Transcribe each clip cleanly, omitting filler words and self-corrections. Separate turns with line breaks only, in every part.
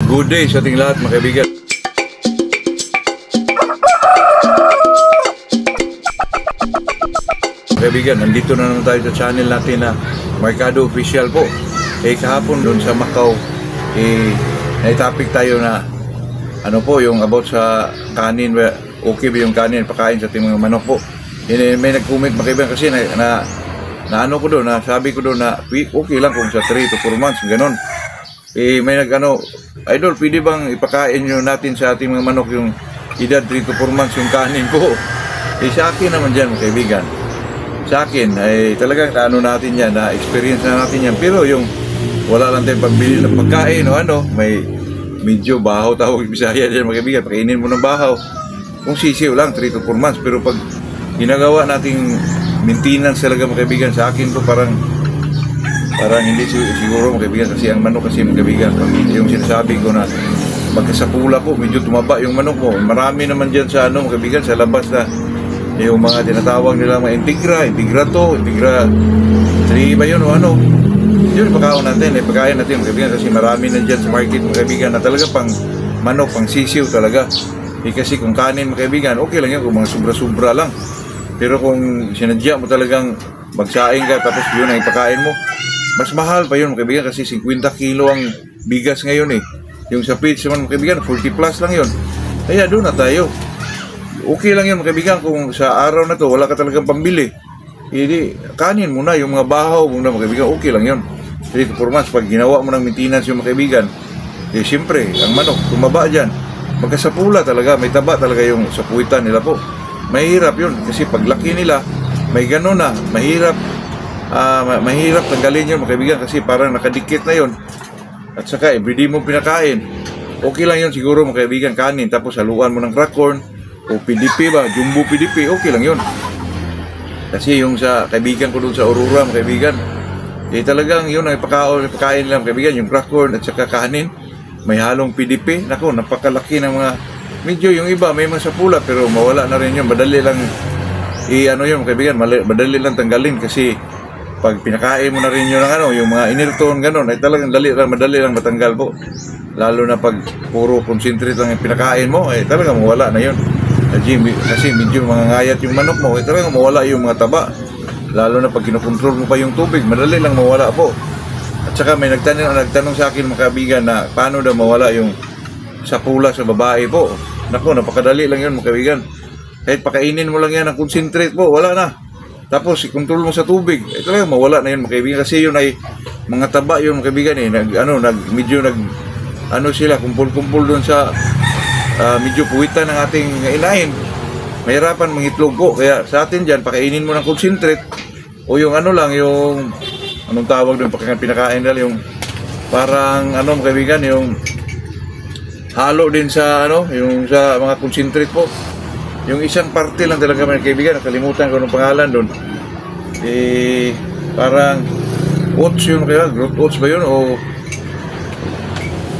Good day sa ating lahat mga kaibigan. Kaibigan, nandito na naman tayo sa channel natin na Mercado Official po. Kahapon doon sa Macau, naitopic tayo na ano po, yung about sa kanin, okay ba yung kanin, pakain sa ating mga manok po. May nag-comment mga kaibigan kasi na ano ko doon, sabi ko doon na okay lang kung sa 3 to 4 months, ganon. May nag-ano, idol, pwede bang ipakain nyo natin sa ating mga manok yung edad 3 to 4 months yung kanin po? Sa akin naman dyan mga kaibigan, sa akin ay talagang ano natin yan, na-experience na natin yan. Pero yung wala lang tayong pambili ng pagkain o ano, may medyo bahaw tawag Bisaya dyan mga kaibigan, pakainin mo ng bahaw. Kung sisiw lang, 3 to 4 months. Pero pag ginagawa nating maintenance talaga mga kaibigan, sa akin po parang hindi siguro mga kaibigan, kasi ang manok kasi mga kaibigan, yung sinasabi ko na magkasapula po, medyo tumaba yung manok mo. Marami naman dyan sa ano mga kaibigan, sa labas na yung mga tinatawag nila mga integra 3 ba yun o ano, yun pagkaon natin, pagkain natin mga kaibigan, kasi marami na dyan sa market mga kaibigan na talaga pang manok, pang sisiw talaga. Kasi kung kanin mga kaibigan, okay lang yan kung mga sobra-sobra lang. Pero kung sinadya mo talagang magsaing ka tapos yun ang ipakain mo, mas mahal pa yun mga kaibigan, kasi 50 kilo ang bigas ngayon yung sa page naman mga kaibigan 40 plus lang yun. Kaya doon na tayo, okay lang yun mga kaibigan. Kung sa araw na to wala ka talagang pambili, hindi, kanin muna yung mga bahaw muna mga kaibigan, okay lang yun. 3 to 4 months pag ginawa mo ng maintenance yung mga kaibigan, siyempre ang manok tumaba dyan, magkasapula talaga, may taba talaga yung sapuitan nila po. Mahirap yun kasi paglaki nila may gano'n na, mahirap tanggalin yun mga kaibigan, kasi parang nakadikit na yun. At saka everyday mo pinakain, okay lang yun siguro mga kaibigan, kanin tapos haluan mo ng crack corn o PDP ba, jumbo PDP, okay lang yun. Kasi yung sa kaibigan ko doon sa Aurora mga kaibigan, talagang yun ang ipakain lang mga kaibigan, yung crack corn at saka kanin may halong PDP. Nako, napakalaki ng mga, medyo yung iba may mga sapula pero mawala na rin yun, madali lang ano yun mga kaibigan, madali lang tanggalin. Kasi pag pinakain mo na rin yun ng ano, yung mga inirton gano'n, ay talagang madali lang matanggal po. Lalo na pag puro concentrate lang yung pinakain mo, ay talagang mawala na yun. Kasi medyo mangangayat yung manok mo, ay talagang mawala yung mga taba. Lalo na pag kinokontrol mo pa yung tubig, madali lang mawala po. At saka may nagtanong sa akin mga kaibigan na paano daw mawala yung sapula sa babae po. Nako, napakadali lang yun mga kaibigan. Kahit pakainin mo lang yan ng concentrate po, wala na. Tapos i-control mo sa tubig, talagang mawala na yun mga kaibigan. Kasi yun ay mga taba yun mga kaibigan medyo sila kumpul-kumpul doon sa medyo puwitan ng ating inahin. Mahirapan mangitlog po. Kaya sa atin dyan, pakainin mo ng concentrate o yung ano lang, yung anong tawag doon, pinakain nila, yung parang ano mga kaibigan, yung halo din sa ano, yung sa mga concentrate po. Yung isang parte lang talaga mga kaibigan, nakalimutan ko ng pangalan doon. Parang oats yun kaya, growth oats ba yun o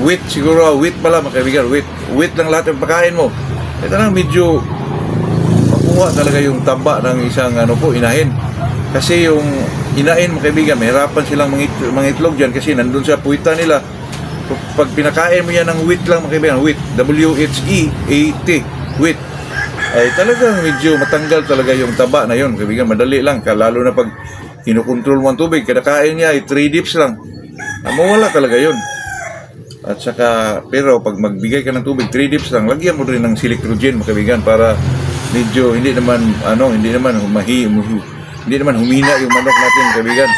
wheat siguro, wheat pala mga kaibigan, wheat lang lahat yung pagkain mo. Talagang medyo makuha talaga yung taba ng isang ano po, inahin. Kasi yung inahin mga kaibigan, mahirapan silang mangitlog dyan kasi nandun sa puwitan nila. Pag pinakain mo yan ng wheat lang mga kaibigan, wheat, W-H-E-A-T, wheat, ay talagang medyo matanggal talaga yung taba na yun kaibigan, madali lang. Lalo na pag kinukontrol mo ang tubig, kinakain niya ay 3 dips lang, mawala talaga yun. At saka, pero pag magbigay ka ng tubig 3 dips lang, lagyan mo rin ng silicrogen mga kaibigan, para medyo hindi naman humina yung manok natin kaibigan.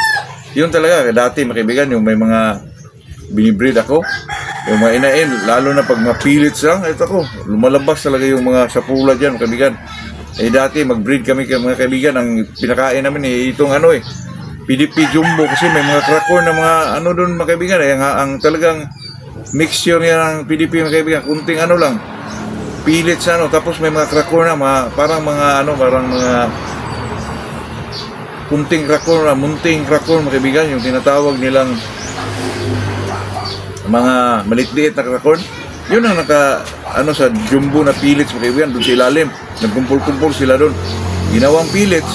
Yun talaga, dati mga kaibigan, yung may mga binibreed ako, yung mga inain, lalo na pag mapilits lang, ito ko, lumalabas talaga yung mga sapula dyan mga kaibigan. Dati mag-breed kami mga kaibigan, ang pinakain namin itong ano PDP jumbo, kasi may mga cracker na mga ano doon mga kaibigan, ang talagang mixture niya ng PDP mga kaibigan, kunting ano lang, pellets tapos may mga cracker na parang mga kunting cracker na, munting cracker mga kaibigan, yung tinatawag nilang mga maliit-liit na cracker. Yun ang sa jumbo na pellets mga kaibigan, doon sa ilalim, nagkumpul-kumpul sila doon, ginawang pellets.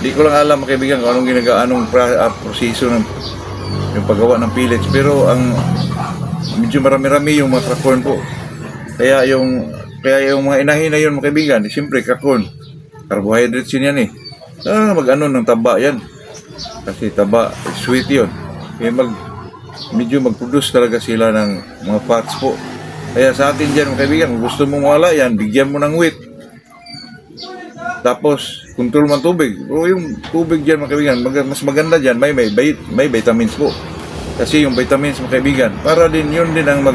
Di ko lang alam mga kaibigan kung anong proseso ng yung paggawa ng pellets, pero ang medyo marami-rami yung mga kakon po. Kaya yung mga inahin na yun mga kaibigan, siyempre kakon, carbohydrates yun yan eh. Mag-ano ng taba yan. Kasi taba, sweet yun. Kaya medyo mag-produce talaga sila ng mga fats po. Kaya sa atin dyan mga kaibigan, kung gusto mong wala yan, bigyan mo ng wheat. Tapos, control man tubig. O yung tubig dyan mga kaibigan, mas maganda dyan, may vitamins po. Kasi yung vitamins mga kaibigan, para din yun din ang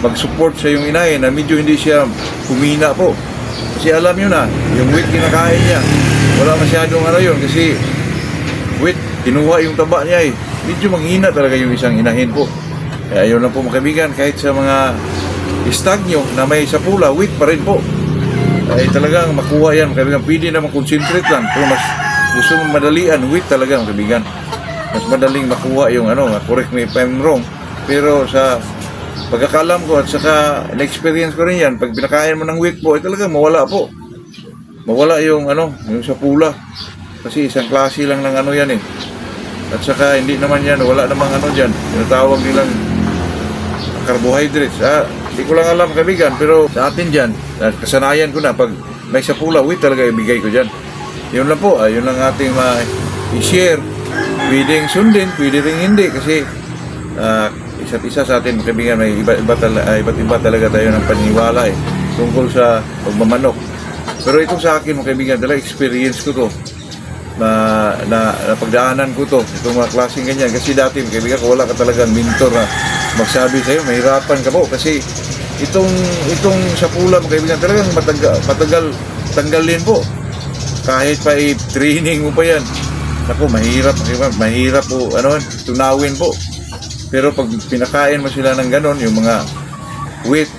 mag-support sa yung inahin na medyo hindi siya kumina po. Kasi alam nyo na, yung wheat kinakain niya, wala masyadong ano yun. Kasi wheat, kinuha yung taba niya eh. Medyo manghina talaga yung isang inahin po. Kaya yun lang po mga kaibigan, kahit sa mga stagno na may sapula, wheat pa rin po. Ay talagang makuha yan mga kaibigan. Pwede naman concentrate lang. Pero mas gusto mong madalian, wheat talaga mga kaibigan. Mas madaling makuha yung correct me if I'm wrong. Pero sa pagkakalam ko at saka na-experience ko rin yan, pag pinakain mo ng wheat po, ay talaga mawala po. Mawala yung yung sapula. Kasi isang klase lang ng yan eh. At saka hindi naman yan, wala namang dyan. Tinatawag nilang carbohydrates. Hindi ko lang alam kaibigan, pero sa atin dyan, kasanayan ko na, pag may sapula, wheat talaga ibigay ko dyan. Yun lang po, yun lang ating i-share. Pwedeng sundin, pwede rin hindi kasi isa't isa sa atin kaibigan may iba't iba talaga tayo ng paniniwala tungkol sa pagmamanok. Pero itong sa akin mga kaibigan, talaga experience ko to na pagdaanan ko to, itong mga klaseng ganyan. Kasi dati mga kaibigan, wala ka talagang mentor na magsabi sa'yo, mahirapan ka po kasi itong sapula mga kaibigan talagang matagal tanggalin po. Kahit pa i-training mo pa yan, ako, mahirap po, tunawin po. Pero pag pinakain mo sila ng ganon, yung mga wheat,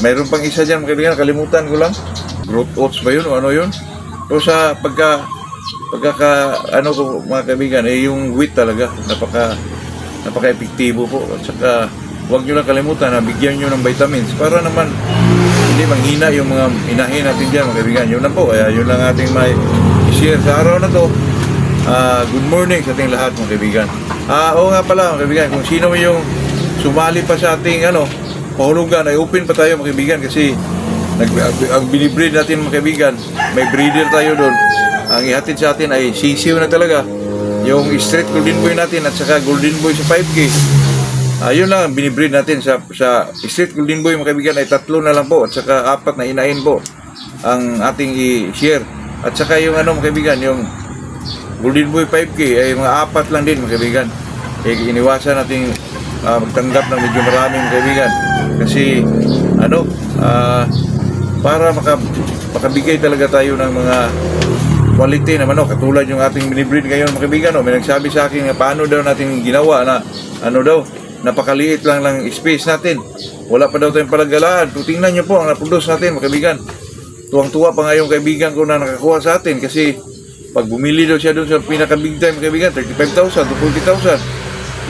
mayroon pang isa dyan, mga kalimutan ko lang. Growth oats ba yun o ano yun? So sa mga kaibigan, yung wheat talaga, napaka-epektibo po. At saka, huwag nyo lang kalimutan na bigyan nyo ng vitamins para naman hindi manghina yung mga inahin natin dyan, mga kaibigan. Yun lang po, yun lang ating may share sa araw na to. Good morning sa ating lahat mga kaibigan. Oo nga pala mga kaibigan, kung sino yung sumali pa sa ating pahulugan, ay open pa tayo mga kaibigan kasi ang binibreed natin mga kaibigan, may breeder tayo doon. Ang ihatid sa atin ay sisiw na talaga, yung straight golden boy natin at saka golden boy sa 5K. Yun lang ang binibreed natin sa straight golden boy mga kaibigan ay 3 na lang po at saka 4 na inahin po ang ating i-share. At saka yung mga kaibigan, yung golden boy 5K ay mga 4 lang din mga kaibigan. Iniwasan natin magtanggap ng medyo maraming mga kaibigan kasi para makabigay talaga tayo ng mga quality na manok katulad yung ating binibreed ngayon mga kaibigan. May nagsabi sa akin na paano daw natin ginawa na napakaliit lang space natin, wala pa daw tayong palagalaan. Tingnan nyo po ang na-produce natin mga kaibigan. Tuwang-tuwa pa nga yung kaibigan ko na nakakuha sa atin kasi pag bumili daw siya doon sa pinaka-big time kaibigan, 35,000 to 40,000.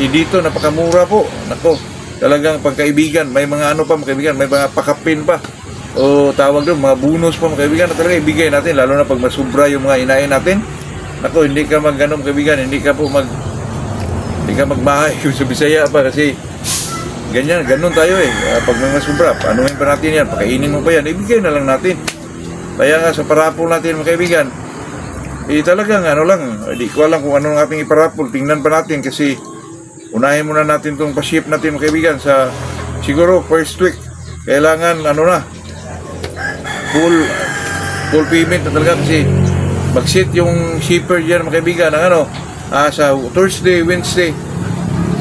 Dito napakamura po. Nako, talagang pagkaibigan, may mga pa mga kaibigan, may mga pakapin pa. O tawag doon, mga bonus pa mga kaibigan na talaga ibigay natin, lalo na pag masubra yung mga inahin natin. Nako, hindi ka mag-ganom kaibigan, hindi ka magmahay yung sa Bisaya pa kasi ganun tayo pag may masubra, anuhin pa natin yan, pakainin mo pa yan, ibigay na lang natin. Kaya nga sa parapol natin mga kaibigan, talagang di ko alam kung ano ang ating iparapol. Tingnan pa natin kasi unahin muna natin itong pa-ship natin mga kaibigan sa siguro first week. Kailangan full payment na talaga kasi mag-sit yung shipper dyan mga kaibigan ng sa Thursday, Wednesday.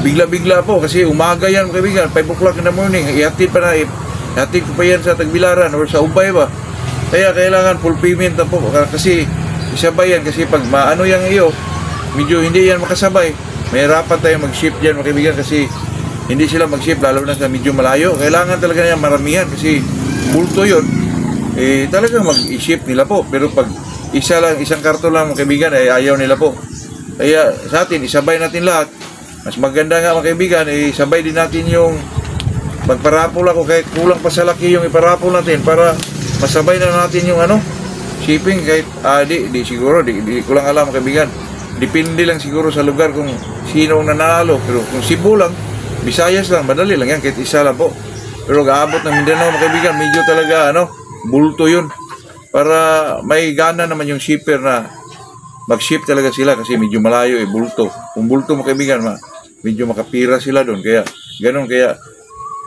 Bigla-bigla po kasi umaga yan mga kaibigan, 5 o'clock in the morning. Ihatid ko pa yan sa Tagbilaran or sa Ubay ba. Kaya kailangan full payment na po kasi isabay yan kasi pag maano yang medyo hindi yan makasabay, may hirapan tayo mag-ship dyan mga kaibigan kasi hindi sila mag-ship lalo na sa medyo malayo. Kailangan talaga yan maramihan kasi bulto yun, talagang mag-ship nila po. Pero pag isang karton lang mga kaibigan ay ayaw nila po. Kaya sa atin, isabay natin lahat. Mas maganda nga mga kaibigan, isabay din natin yung magparapol ako kahit kulang pa sa laki yung iparapol natin para masabay na natin yung shipping kahit di siguro di ko lang alam kaibigan. Depende lang siguro sa lugar kung sino ang nanalo, pero kung Cebu lang Visayas lang, madali lang yan, kahit isa lang po. Pero gaabot ng Mindanao, mga kaibigan, medyo talaga, bulto yun. Para may gana naman yung shipper na mag-ship talaga sila kasi medyo malayo, bulto. Kung bulto, mga kaibigan, medyo makapira sila doon. Kaya, ganun, kaya,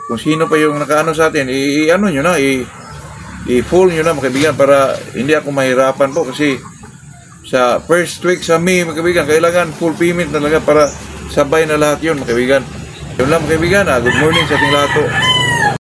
kung sino pa yung nakaano sa atin, i-ano nyo na, i-full nyo na, mga kaibigan, para hindi ako mahirapan po kasi sa first week sa May, mga kaibigan, kailangan full payment talaga para sabay na lahat yun, mga kaibigan. Yun lang, mga kaibigan, good morning sa ating lahat po.